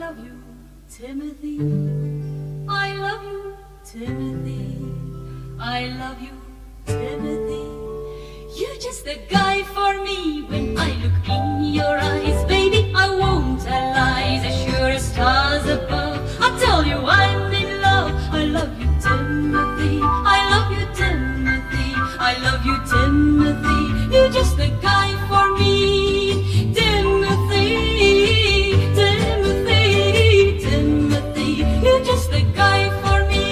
love you, Timothy. I love you, Timothy. I love you, Timothy. You're just the guy for me. When I look in your eyes, baby, I won't tell lies. As sure as stars above, I'll tell you I'm in love. I love you, Timothy. I love you, Timothy. I love you, Timothy. You're just the guy for me. Timothy, Timothy, Timothy. You're just the guy for me.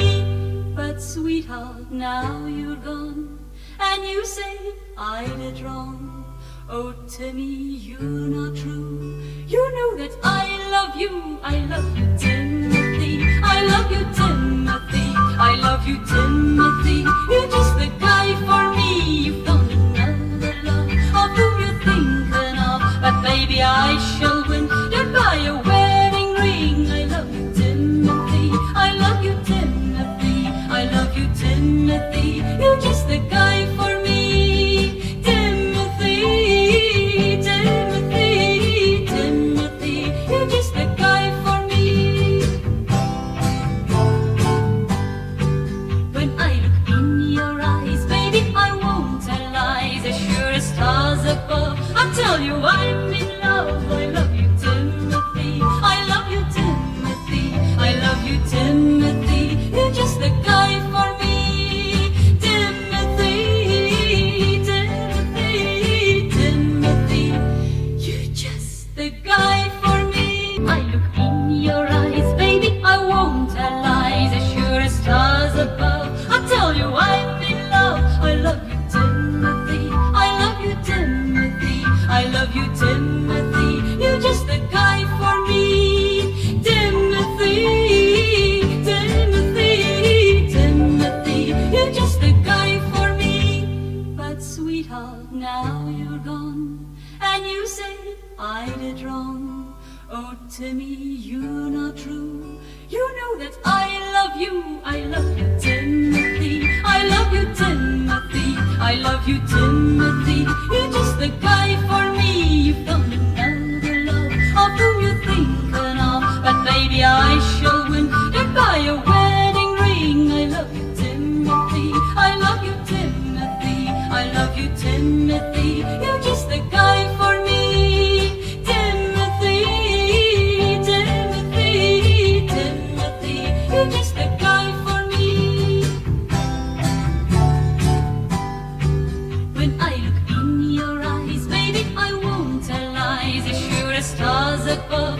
But sweetheart, now you're gone, and you say I did wrong. Oh, Timmy, you're not true. You know that I love you. I love you, Timothy. I love you, Timothy. I love you, Timothy. You're just the guy for me. You found another love of whom you're thinking of, but baby, I shall win. Don't buy a wedding ring. I love you, Timothy. I love you, Timothy. I love you, Timothy. You're just the guy for me. Timothy, Timothy, Timothy. You're just the guy for me. When I look in your eyes, baby, I won't tell lies. As sure as stars above, I'll tell you I'm in love. I love you, Timothy. I love you, Timothy. I love you, Timothy. You're just the guy for me. Timothy, Timothy, Timothy. You're just the guy for me. I look in your eyes, baby, I won't tell lies. As sure as stars above, I'll tell you I'm in love. I love you, Timothy. I love you, Timothy. I love you, Timothy. You're just the guy for me. Timothy, Timothy, Timothy. You're just the guy for me. But sweetheart, now you're gone, and you say I did wrong. Oh, Timmy, you're not true. You know that I love you. I love you, Timothy. I love you, Timothy. I love you, Timothy. You're just the guy for me. You found another love of whom you're thinking of, but baby, I shall win. Don't buy a wedding ring. I love you, Timothy. I love you, Timothy. I love you, Timothy. You're just the guy for me. Timothy, Timothy, Timothy. You're just the guy for me. When I look in your eyes, baby, I won't tell lies. As sure as stars above,